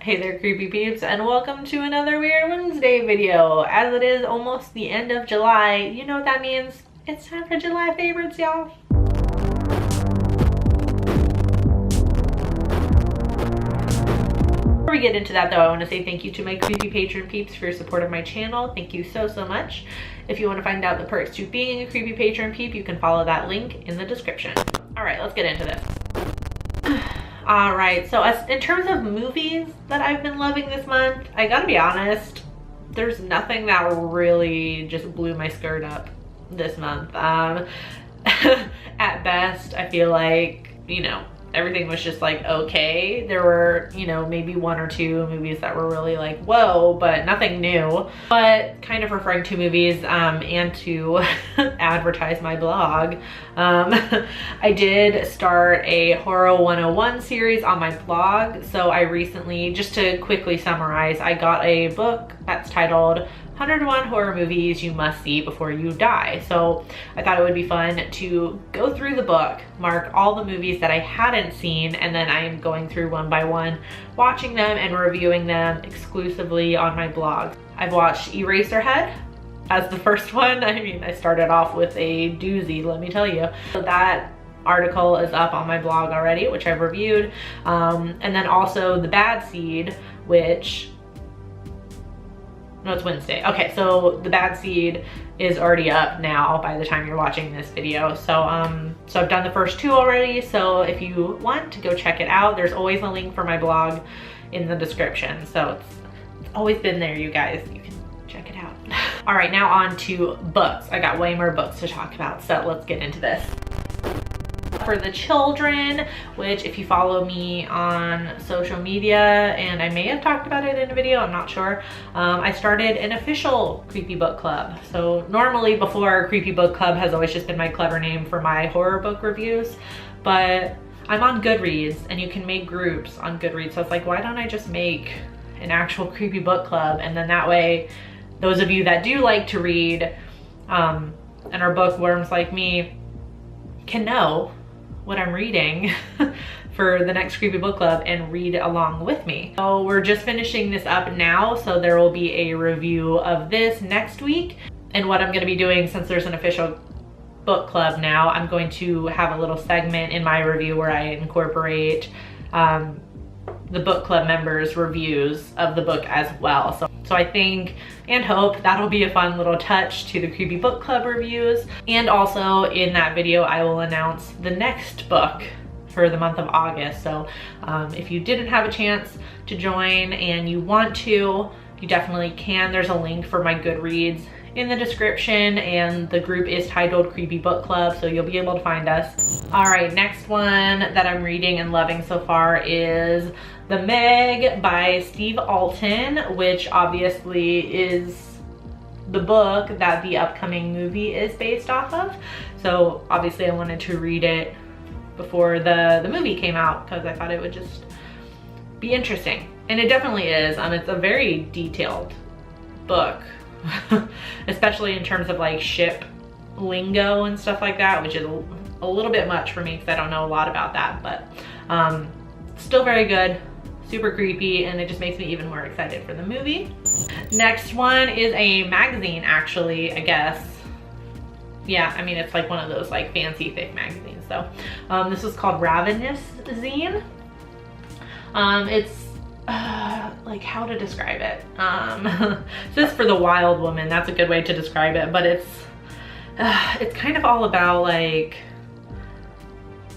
Hey there, creepy peeps, and welcome to another Weird Wednesday video. As it is almost the end of July, you know what that means? It's time for July favorites, y'all. Before we get into that though, I want to say thank you to my creepy patron peeps for your support of my channel. Thank you so much. If you want to find out the perks to being a creepy patron peep, you can follow that link in the description. All right, let's get into this. All right, so in terms of movies that I've been loving this month, I gotta be honest, there's nothing that really just blew my skirt up this month. At best, I feel like, you know, everything was just like okay. There were, you know, maybe one or two movies that were really like whoa, but nothing new. But kind of referring to movies and to advertise my blog, I did start a Horror 101 series on my blog. So I recently, just to quickly summarize, I got a book that's titled 101 Horror Movies You Must See Before You Die. So I thought it would be fun to go through the book, mark all the movies that I hadn't seen, and then I'm going through one by one, watching them and reviewing them exclusively on my blog. I've watched Eraserhead as the first one. I mean, I started off with a doozy, let me tell you. So that article is up on my blog already, which I've reviewed. And then also The Bad Seed, which, no, it's Wednesday. Okay, so The Bad Seed is already up now by the time you're watching this video. So so I've done the first two already. So if you want to go check it out, there's always a link for my blog in the description. So it's always been there, you guys. You can check it out. All right, now on to books. I got way more books to talk about, so let's get into this. For the children, which if you follow me on social media, and I may have talked about it in a video, I'm not sure, I started an official creepy book club. So normally before, creepy book club has always just been my clever name for my horror book reviews, but I'm on Goodreads and you can make groups on Goodreads. So it's like, why don't I just make an actual creepy book club? And then that way, those of you that do like to read and are bookworms like me can know what I'm reading for the next creepy book club and read along with me. So we're just finishing this up now, so there will be a review of this next week. And what I'm going to be doing, since there's an official book club now, I'm going to have a little segment in my review where I incorporate the book club members' reviews of the book as well. So I think and hope that'll be a fun little touch to the creepy book club reviews. And also in that video, I will announce the next book for the month of August. So if you didn't have a chance to join and you want to, you definitely can. There's a link for my Goodreads in the description, and the group is titled Creepy Book Club, so you'll be able to find us. All right, next one that I'm reading and loving so far is The Meg by Steve Alten, which obviously is the book that the upcoming movie is based off of. So obviously I wanted to read it before the movie came out because I thought it would just be interesting. And it definitely is. It's a very detailed book, especially in terms of like ship lingo and stuff like that, which is a little bit much for me because I don't know a lot about that, but still very good, super creepy, and it just makes me even more excited for the movie. Next one is a magazine, actually, I guess. Yeah, I mean, it's like one of those like fancy thick magazines. So this is called Ravenous Zine. It's like, how to describe it? This is for the wild woman, that's a good way to describe it, but it's kind of all about like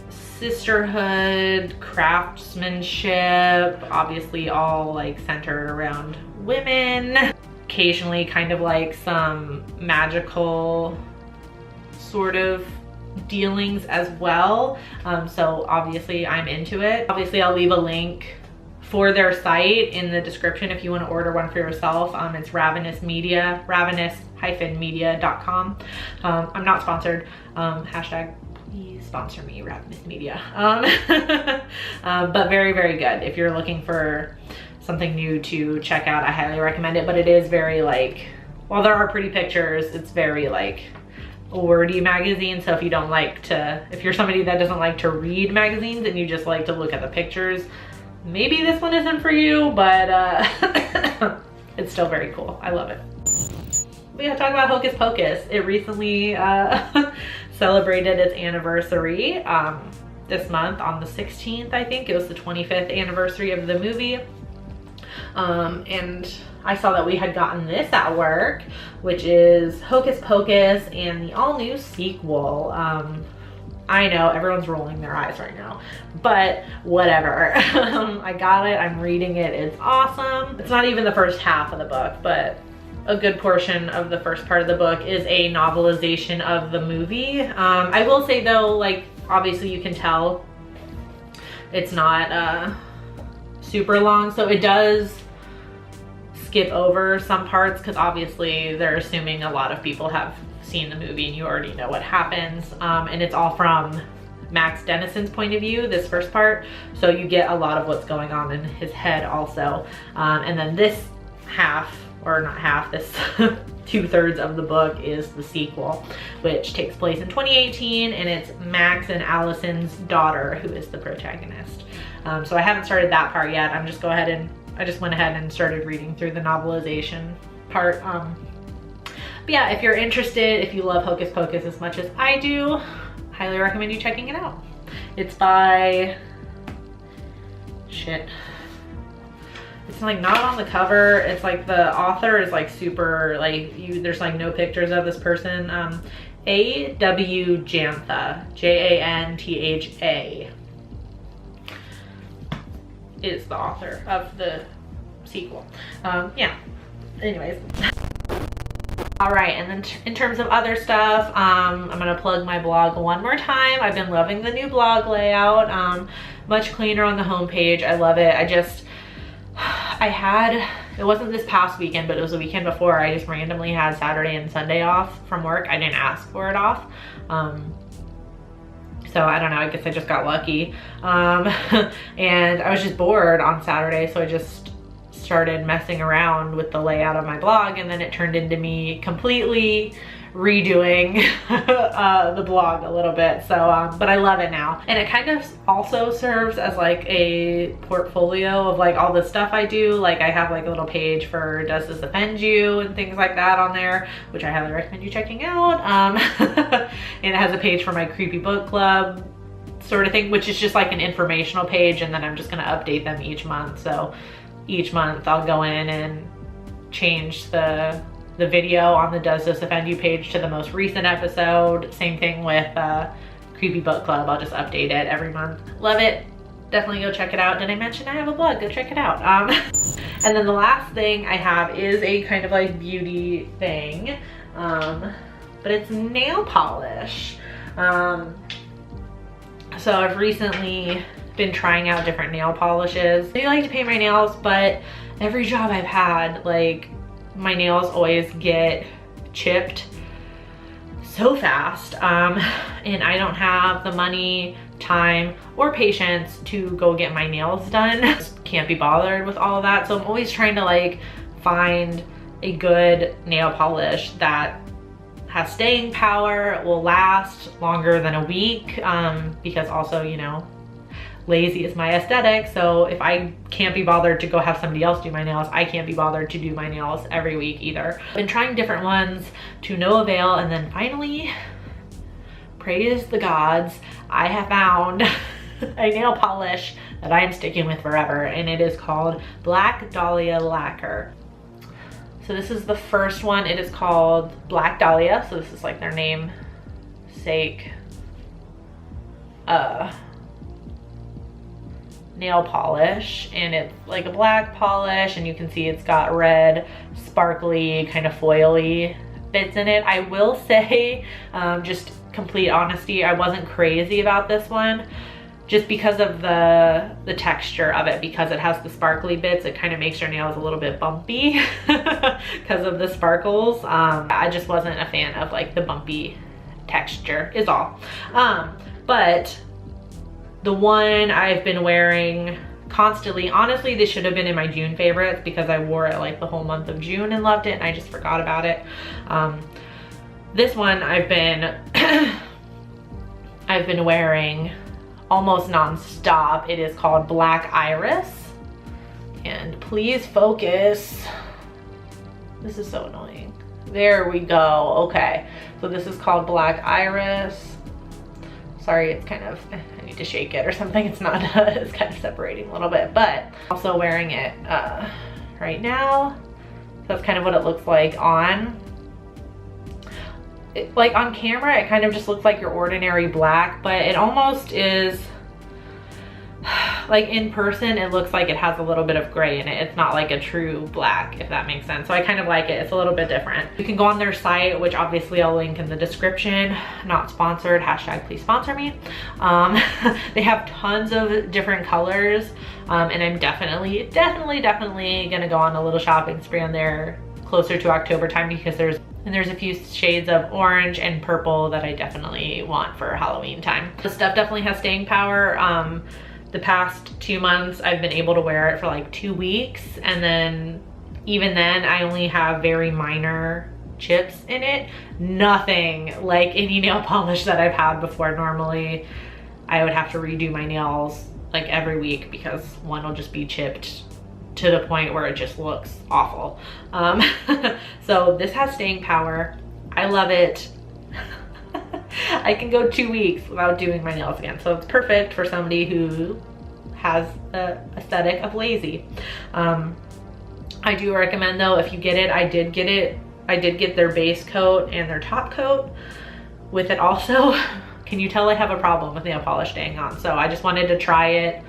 sisterhood, craftsmanship, obviously all like centered around women, occasionally kind of like some magical sort of dealings as well. So obviously I'm into it. Obviously I'll leave a link for their site in the description if you want to order one for yourself. It's Ravenous Media, ravenous-media.com. I'm not sponsored. Hashtag please sponsor me, Ravenous Media. But very, very good. If you're looking for something new to check out, I highly recommend it. But it is very like, while there are pretty pictures, it's very like a wordy magazine. So if you don't like to, if you're somebody that doesn't like to read magazines and you just like to look at the pictures, maybe this one isn't for you, but it's still very cool. I love it. We gotta talk about Hocus Pocus. It recently celebrated its anniversary this month on the 16th, I think. It was the 25th anniversary of the movie. And I saw that we had gotten this at work, which is Hocus Pocus and the all-new sequel. I know everyone's rolling their eyes right now, but whatever. I got it, I'm reading it, it's awesome. It's not even the first half of the book, but a good portion of the first part of the book is a novelization of the movie. I will say though, like, obviously you can tell it's not super long, so it does skip over some parts because obviously they're assuming a lot of people have seen the movie and you already know what happens. And it's all from Max Dennison's point of view, this first part, so you get a lot of what's going on in his head also. And then this half, or not half, this 2/3 of the book is the sequel, which takes place in 2018, and it's Max and Allison's daughter who is the protagonist. So I haven't started that part yet. I just went ahead and started reading through the novelization part. But yeah, if you're interested, if you love Hocus Pocus as much as I do, highly recommend you checking it out. It's by, shit. It's like not on the cover. It's like the author is like super, like, there's like no pictures of this person. A.W. Jantha, Jantha, is the author of the sequel. Yeah, anyways. All right, and then in terms of other stuff, I'm gonna plug my blog one more time. I've been loving the new blog layout. Much cleaner on the homepage. I love it. It wasn't this past weekend, but it was the weekend before. I just randomly had Saturday and Sunday off from work. I didn't ask for it off. So I don't know, I guess I just got lucky. And I was just bored on Saturday, so I just started messing around with the layout of my blog, and then it turned into me completely redoing the blog a little bit. So but I love it now, and it kind of also serves as like a portfolio of like all the stuff I do. Like I have like a little page for Does This Offend You and things like that on there, which I highly recommend you checking out. And it has a page for my creepy book club sort of thing, which is just like an informational page, and then I'm just gonna update them each month. So each month I'll go in and change the video on the Does This Offend You page to the most recent episode. Same thing with Creepy Book Club. I'll just update it every month. Love it. Definitely go check it out. Did I mention I have a blog? Go check it out. And then the last thing I have is a kind of like beauty thing, but it's nail polish. So I've recently been trying out different nail polishes. I like to paint my nails, but every job I've had, like, my nails always get chipped so fast, and I don't have the money, time, or patience to go get my nails done. Just can't be bothered with all of that, so I'm always trying to like find a good nail polish that has staying power, will last longer than a week, because also, you know, lazy is my aesthetic. So if I can't be bothered to go have somebody else do my nails, I can't be bothered to do my nails every week either. I've been trying different ones to no avail, and then finally, praise the gods, I have found a nail polish that I am sticking with forever, and it is called Black Dahlia Lacquer. So this is the first one. It is called Black Dahlia, so this is like their namesake nail polish, and it's like a black polish, and you can see it's got red sparkly kind of foily bits in it. I will say, just complete honesty, I wasn't crazy about this one just because of the texture of it. Because it has the sparkly bits, it kind of makes your nails a little bit bumpy because of the sparkles. I just wasn't a fan of like the bumpy texture is all. But the one I've been wearing constantly, honestly, this should have been in my June favorites because I wore it like the whole month of June and loved it, and I just forgot about it. This one I've been I've been wearing almost non-stop. It is called Black Iris. And please focus. This is so annoying. There we go. Okay, so this is called Black Iris. Sorry, it's kind of, I need to shake it or something. It's not, it's kind of separating a little bit, but also wearing it right now. So that's kind of what it looks like on. Like on camera, it kind of just looks like your ordinary black, but it almost is, like in person, it looks like it has a little bit of gray in it. It's not like a true black, if that makes sense. So I kind of like it. It's a little bit different. You can go on their site, which obviously I'll link in the description. Not sponsored, hashtag please sponsor me. They have tons of different colors, and I'm definitely gonna go on a little shopping spree on there closer to October time, because there's a few shades of orange and purple that I definitely want for Halloween time. The stuff definitely has staying power. The past 2 months, I've been able to wear it for like 2 weeks, and then even then, I only have very minor chips in it. Nothing like any nail polish that I've had before. Normally, I would have to redo my nails like every week because one will just be chipped to the point where it just looks awful. So this has staying power. I love it. I can go 2 weeks without doing my nails again. So it's perfect for somebody who has the aesthetic of lazy. I do recommend though, if you get it, I did get their base coat and their top coat with it also. Can you tell I have a problem with nail polish staying on? So I just wanted to try it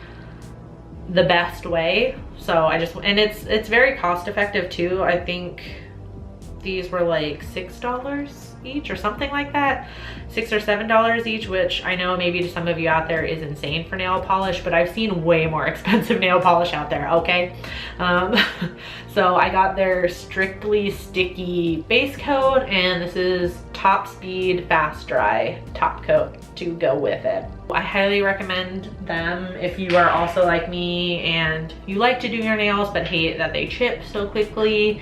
the best way. So and it's very cost effective too. I think these were like $6 each or something like that. $6 or $7 each, which I know maybe to some of you out there is insane for nail polish, but I've seen way more expensive nail polish out there, okay? So I got their Strictly Sticky base coat, and this is Top Speed Fast Dry top coat to go with it. I highly recommend them if you are also like me and you like to do your nails but hate that they chip so quickly.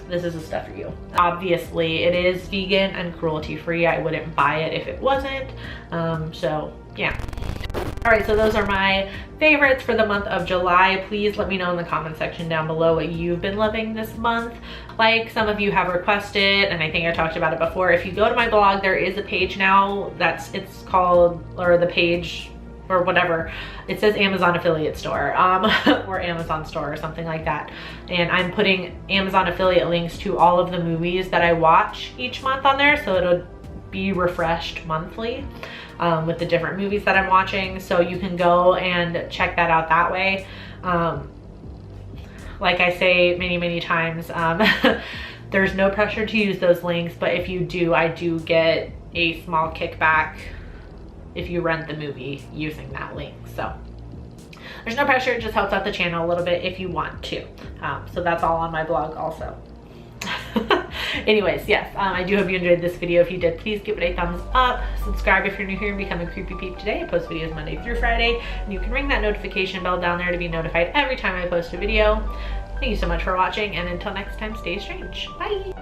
This is the stuff for you. Obviously, it is vegan and cruelty-free. I wouldn't buy it if it wasn't. So yeah. All right, so those are my favorites for the month of July. Please let me know in the comment section down below what you've been loving this month. Like some of you have requested, and I think I talked about it before. If you go to my blog, there is a page now it's called, or the page, or whatever, it says Amazon affiliate store, or Amazon store or something like that. And I'm putting Amazon affiliate links to all of the movies that I watch each month on there, so it'll be refreshed monthly with the different movies that I'm watching. So you can go and check that out that way. Like I say many times, there's no pressure to use those links, but if you do, I do get a small kickback if you rent the movie using that link. So there's no pressure, it just helps out the channel a little bit if you want to. So that's all on my blog also. Anyways, yes, I do hope you enjoyed this video. If you did, please give it a thumbs up. Subscribe if you're new here and become a Creepy Peep today. I post videos Monday through Friday, and you can ring that notification bell down there to be notified every time I post a video. Thank you so much for watching, and until next time, stay strange. Bye!